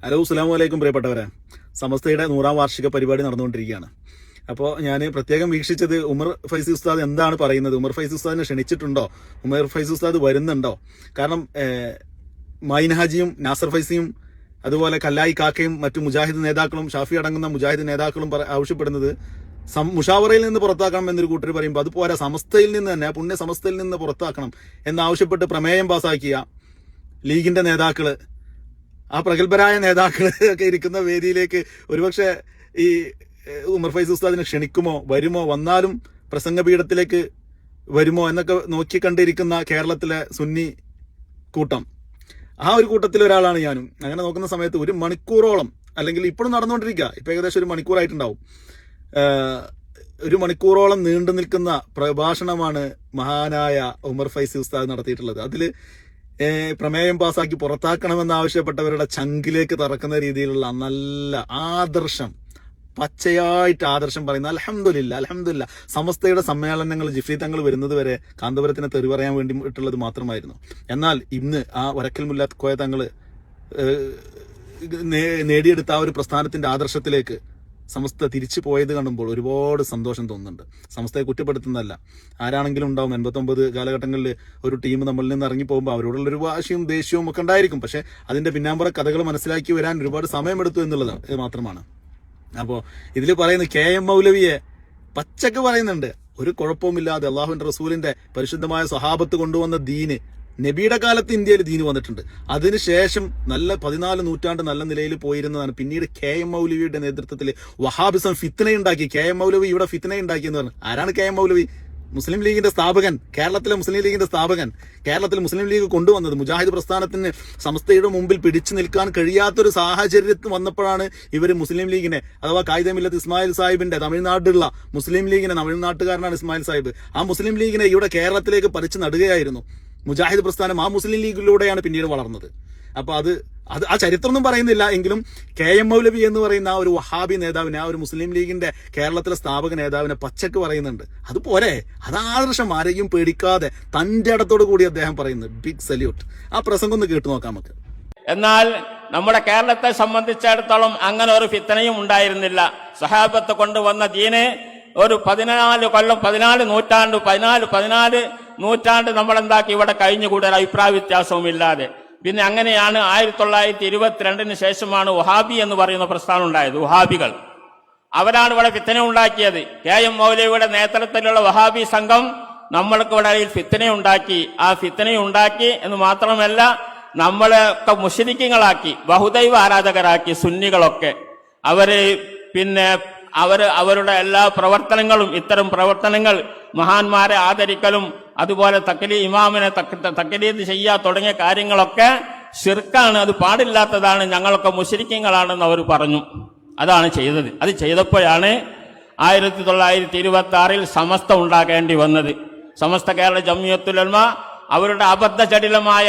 Hello, അസ്സലാമു അലൈക്കും പ്രിയപ്പെട്ടവരെ. സമസ്തയുടെ 100ാം വാർഷിക പരിപാടി നടന്നുകൊണ്ടിരിക്കുകയാണ്. അപ്പോൾ ഞാൻ പ്രത്യേകം വീക്ഷിച്ചത് ഉമർ ഫൈസി ഉസ്താദ് എന്താണ് പറയുന്നത്, ഉമർ ഫൈസി ഉസ്താദിനെ ക്ഷണിച്ചിട്ടുണ്ടോ, ഉമർ ഫൈസി ഉസ്താദ് വരുന്നുണ്ടോ? കാരണം മൈൻ ഹാജിയും നാസർ ഫൈസിയും അതുപോലെ കല്ലായി കാക്കയും മറ്റു മുജാഹിദ് നേതാക്കളും ഷാഫി അടങ്ങുന്ന മുജാഹിദ് നേതാക്കളും ആവശ്യപ്പെടുന്നത് മുഷാവറയിൽ നിന്ന് പുറത്താക്കണം എന്നൊരു കൂട്ടർ പറയുമ്പോൾ അതുപോലെ സമസ്തയിൽ നിന്ന് തന്നെ, പുണ്യ സമസ്തയിൽ നിന്ന് പുറത്താക്കണം എന്നാവശ്യപ്പെട്ട് പ്രമേയം പാസാക്കിയ ലീഗിന്റെ നേതാക്കള്, ആ പ്രഗത്ഭരായ നേതാക്കൾ ഒക്കെ ഇരിക്കുന്ന വേദിയിലേക്ക് ഒരുപക്ഷെ ഈ ഉമർ ഫൈസി ഉസ്താദിനെ ക്ഷണിക്കുമോ, വരുമോ, വന്നാലും പ്രസംഗപീഠത്തിലേക്ക് വരുമോ എന്നൊക്കെ നോക്കിക്കണ്ടിരിക്കുന്ന കേരളത്തിലെ സുന്നി കൂട്ടം, ആ ഒരു കൂട്ടത്തിൽ ഒരാളാണ് ഞാനും. അങ്ങനെ നോക്കുന്ന സമയത്ത് 1 മണിക്കൂറോളം, അല്ലെങ്കിൽ ഇപ്പോഴും നടന്നുകൊണ്ടിരിക്കുക, ഇപ്പൊ ഏകദേശം 1 മണിക്കൂറായിട്ടുണ്ടാവും, 1 മണിക്കൂറോളം നീണ്ടു നിൽക്കുന്ന പ്രഭാഷണമാണ് മഹാനായ ഉമർ ഫൈസി ഉസ്താദ് നടത്തിയിട്ടുള്ളത്. അതില് പ്രമേയം പാസാക്കി പുറത്താക്കണമെന്ന് ആവശ്യപ്പെട്ടവരുടെ ചങ്കിലേക്ക് തറക്കുന്ന രീതിയിലുള്ള നല്ല ആദർശം, പച്ചയായിട്ട് ആദർശം പറയുന്ന അൽഹംദുലില്ലാ സമസ്തയുടെ സമ്മേളനങ്ങൾ ജിഫ്രി തങ്ങൾ വരുന്നത് വരെ കാന്തപുരത്തിനെ തെറി പറയാൻ വേണ്ടിയിട്ടുള്ളത് മാത്രമായിരുന്നു. എന്നാൽ ഇന്ന് ആ വരക്കൽ മുല്ലാത്ത് കോയ തങ്ങൾ നേടിയെടുത്ത ആ ഒരു പ്രസ്ഥാനത്തിന്റെ ആദർശത്തിലേക്ക് സമസ്ത തിരിച്ചു പോയത് കാണുമ്പോൾ ഒരുപാട് സന്തോഷം തോന്നുന്നുണ്ട്. സമസ്തയെ കുറ്റപ്പെടുത്തുന്നതല്ല, ആരാണെങ്കിലും ഉണ്ടാവും. 89 കാലഘട്ടങ്ങളിൽ ഒരു ടീം നമ്മളിൽ നിന്ന് ഇറങ്ങി പോകുമ്പോൾ അവരോടുള്ളൊരു വാശിയും ദേഷ്യവും ഒക്കെ ഉണ്ടായിരിക്കും. പക്ഷെ അതിന്റെ പിന്നാമ്പുറ കഥകൾ മനസ്സിലാക്കി വരാൻ ഒരുപാട് സമയമെടുത്തു എന്നുള്ളത് മാത്രമാണ്. അപ്പോൾ ഇതിൽ പറയുന്ന KM മൗലവിയെ പച്ചക്ക് പറയുന്നുണ്ട്, ഒരു കുഴപ്പവുമില്ലാതെ അള്ളാഹുവിന്റെ റസൂലിന്റെ പരിശുദ്ധമായ സ്വഹാബത്ത് കൊണ്ടുവന്ന ദീന്, നബിയുടെ കാലത്ത് ഇന്ത്യയിൽ ദീന് വന്നിട്ടുണ്ട്. അതിനുശേഷം നല്ല 14 നൂറ്റാണ്ട് നല്ല നിലയിൽ പോയിരുന്നതാണ്. പിന്നീട് KM മൗലവിയുടെ നേതൃത്വത്തിൽ വഹാബിസം ഫിത്നയുണ്ടാക്കി. KM മൗലവി ഇവിടെ ഫിത്നയുണ്ടാക്കി എന്ന് പറഞ്ഞു. ആരാണ് KM മൗലവി? മുസ്ലിം ലീഗിന്റെ സ്ഥാപകൻ, കേരളത്തിലെ മുസ്ലിം ലീഗിന്റെ സ്ഥാപകൻ, കേരളത്തിൽ മുസ്ലിം ലീഗ് കൊണ്ടുവന്നത്. മുജാഹിദ് പ്രസ്ഥാനത്തിന് സമസ്തയുടെ മുമ്പിൽ പിടിച്ചു നിൽക്കാൻ കഴിയാത്തൊരു സാഹചര്യത്തിൽ വന്നപ്പോഴാണ് ഇവർ മുസ്ലിം ലീഗിനെ, അഥവാ കായിദ മില്ലത്ത് ഇസ്മായിൽ സാഹിബിന്റെ തമിഴ്നാട്ടിലുള്ള മുസ്ലിം ലീഗിനെ, തമിഴ്നാട്ടുകാരനാണ് ഇസ്മായിൽ സാഹിബ്, ആ മുസ്ലിം ലീഗിനെ ഇവിടെ കേരളത്തിലേക്ക് പറിച്ചു നടുകയായിരുന്നു മുജാഹിദ് പ്രസ്ഥാനം. ആ മുസ്ലിം ലീഗിലൂടെയാണ് പിന്നീട് വളർന്നത്. അപ്പൊ അത് ആ ചരിത്രമൊന്നും പറയുന്നില്ല, എങ്കിലും KM മൗലവി എന്ന് പറയുന്ന ആ ഒരു വഹാബി നേതാവിനെ, ആ ഒരു മുസ്ലിം ലീഗിന്റെ കേരളത്തിലെ സ്ഥാപക നേതാവിനെ പച്ചക്ക് പറയുന്നുണ്ട്. അതുപോലെ അത് ആദർശം, ആരെയും പേടിക്കാതെ തന്റെ ഇടത്തോടു കൂടി അദ്ദേഹം പറയുന്നത്. Big salute. ആ പ്രസംഗം ഒന്ന് കേട്ടു നോക്കാം നമുക്ക്. എന്നാൽ നമ്മുടെ കേരളത്തെ സംബന്ധിച്ചിടത്തോളം അങ്ങനെ ഒരു ഫിത്തനയും ഉണ്ടായിരുന്നില്ല. സഹാബത്ത് കൊണ്ടുവന്ന ദീന് ഒരു 14 കൊല്ലം, 14 നൂറ്റാണ്ട് നമ്മളെന്താക്കി ഇവിടെ കഴിഞ്ഞുകൂടാൻ അഭിപ്രായ വ്യത്യാസവും ഇല്ലാതെ. പിന്നെ അങ്ങനെയാണ് 1922 ശേഷമാണ് വഹാബി എന്ന് പറയുന്ന പ്രസ്ഥാനം ഉണ്ടായത്. വഹാബികൾ അവരാണ് ഇവിടെ ഫിത്തന ഉണ്ടാക്കിയത്. KM മൗലവിയുടെ നേതൃത്വത്തിലുള്ള വഹാബി സംഘം നമ്മൾക്ക് ഇവിടെ ഫിത്തന ഉണ്ടാക്കി. ആ ഫിത്തന ഉണ്ടാക്കി എന്ന് മാത്രമല്ല, നമ്മളെയൊക്കെ മുശ്രിക്കുകളാക്കി, ബഹുദൈവ ആരാധകരാക്കി സുന്നികളൊക്കെ. അവരുടെ എല്ലാ പ്രവർത്തനങ്ങളും, ഇത്തരം പ്രവർത്തനങ്ങൾ, മഹാന്മാരെ ആദരിക്കലും അതുപോലെ ഇമാമിനെ തക്ലീദ് ചെയ്യുക തുടങ്ങിയ കാര്യങ്ങളൊക്കെ ശിർക്കാണ്, അത് പാടില്ലാത്തതാണ്, ഞങ്ങളൊക്കെ മുശ്രിക്കുകളാണെന്ന് അവർ പറഞ്ഞു. അതാണ് ചെയ്തത്. അത് ചെയ്തപ്പോഴാണ് 1926 സമസ്ത ഉണ്ടാക്കേണ്ടി വന്നത്. സമസ്ത കേരള ജംഇയ്യത്തുൽ ഉലമ അവരുടെ അബദ്ധജടിലമായ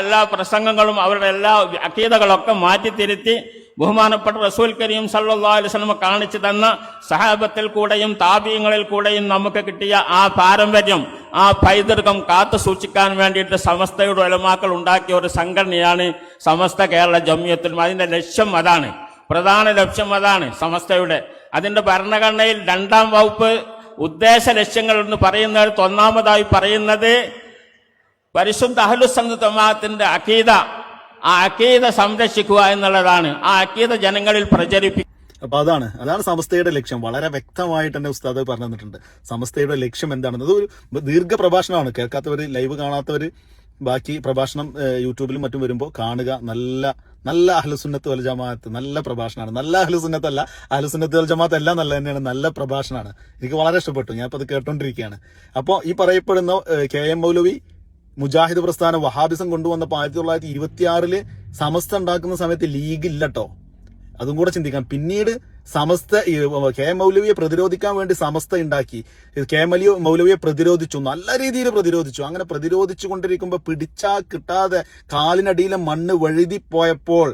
എല്ലാ പ്രസംഗങ്ങളും, അവരുടെ എല്ലാ അഖീദകളൊക്കെ മാറ്റിത്തിരുത്തി ബഹുമാനപ്പെട്ട റസൂൽ കരീം സല്ലല്ലാഹു അലൈഹി വസല്ലം കാണിച്ചു തന്ന സഹാബത്തിൽ കൂടെയും താബീങ്ങളിൽ കൂടെയും നമുക്ക് കിട്ടിയ ആ പാരമ്പര്യം, ആ പൈതൃകം കാത്തു സൂക്ഷിക്കാൻ വേണ്ടിയിട്ട് സമസ്തയുടെ ഉലമാക്കൾ ഉണ്ടാക്കിയ ഒരു സംഘടനയാണ് സമസ്ത കേരള ജംഇയ്യത്തുൽ ഉലമ. അതിന്റെ ലക്ഷ്യം അതാണ്, പ്രധാന ലക്ഷ്യം അതാണ് സമസ്തയുടെ. അതിന്റെ ഭരണഘടനയിൽ 2ാം വകുപ്പ് ഉദ്ദേശ ലക്ഷ്യങ്ങൾ എന്ന് പറയുന്നിടത്ത് ഒന്നാമതായി പറയുന്നത് പരിശുദ്ധ അഹ്ലുസുന്നത്ത് ജമാഅത്തിന്റെ അഖീദ, ആ അഖീദ സംരക്ഷിക്കുക എന്നുള്ളതാണ്. ആ അഖീദ ജനങ്ങളിൽ പ്രചരിപ്പിക്കുക. അപ്പൊ അതാണ് സമസ്തയുടെ ലക്ഷ്യം. വളരെ വ്യക്തമായിട്ട് തന്നെ ഉസ്താദ് പറഞ്ഞു തന്നിട്ടുണ്ട് സമസ്തയുടെ ലക്ഷ്യം എന്താണെന്ന്. അതൊരു ദീർഘ പ്രഭാഷണമാണ്. കേൾക്കാത്തവര്, ലൈവ് കാണാത്തവര് ബാക്കി പ്രഭാഷണം യൂട്യൂബിലും മറ്റും വരുമ്പോൾ കാണുക. നല്ല അഹ്ലുസുന്നത്ത് വൽ ജമാഅത്ത്, നല്ല പ്രഭാഷണമാണ്. നല്ല അഹ്ലുസുന്നത്ത് അല്ല, അഹ്ലുസുന്നത്ത് വൽ ജമാഅത്ത് എല്ലാം നല്ല തന്നെയാണ്, നല്ല പ്രഭാഷണമാണ്. എനിക്ക് വളരെ ഇഷ്ടപ്പെട്ടു. ഞാനിപ്പോൾ അത് കേട്ടോണ്ടിരിക്കുകയാണ്. അപ്പോൾ ഈ പറയപ്പെടുന്ന KM മൗലവി മുജാഹിദ് പ്രസ്ഥാനം വഹാബിസം കൊണ്ടുവന്നപ്പോൾ 1926 സമസ്ത ഉണ്ടാക്കുന്ന സമയത്ത് ലീഗ് ഇല്ലട്ടോ. അതും കൂടെ ചിന്തിക്കാം. പിന്നീട് സമസ്ത KM മൗലവിയെ പ്രതിരോധിക്കാൻ വേണ്ടി സമസ്ത ഉണ്ടാക്കി. KM മൗലവിയെ പ്രതിരോധിച്ചു, നല്ല രീതിയിൽ പ്രതിരോധിച്ചു. അങ്ങനെ പ്രതിരോധിച്ചു കൊണ്ടിരിക്കുമ്പോൾ പിടിച്ചാ കിട്ടാതെ കാലിനടിയിലെ മണ്ണ് വഴുതിപ്പോയപ്പോൾ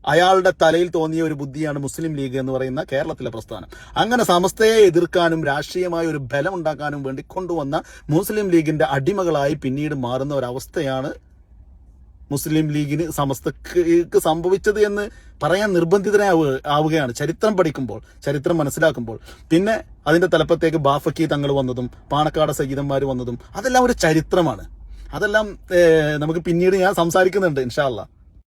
അയാളുടെ തലയിൽ തോന്നിയ ഒരു ബുദ്ധിയാണ് മുസ്ലിം ലീഗ് എന്ന് പറയുന്ന കേരളത്തിലെ പ്രസ്ഥാനം. അങ്ങനെ സമസ്തയെ എതിർക്കാനും രാഷ്ട്രീയമായ ഒരു ബലം ഉണ്ടാക്കാനും വേണ്ടി കൊണ്ടുവന്ന മുസ്ലിം ലീഗിന്റെ അടിമകളായി പിന്നീട് മാറുന്ന ഒരവസ്ഥയാണ് മുസ്ലിം ലീഗിന് സമസ്തക്ക് സംഭവിച്ചത് എന്ന് പറയാൻ നിർബന്ധിതരാവുകയാണ് ചരിത്രം പഠിക്കുമ്പോൾ, ചരിത്രം മനസ്സിലാക്കുമ്പോൾ. പിന്നെ അതിന്റെ തലപ്പത്തേക്ക് ബാഫക്കി തങ്ങൾ വന്നതും പാണക്കാട് സയ്യിദന്മാർ വന്നതും അതെല്ലാം ഒരു ചരിത്രമാണ്. അതെല്ലാം നമുക്ക് പിന്നീട് ഞാൻ സംസാരിക്കുന്നുണ്ട് ഇൻഷാ അല്ലാഹ്.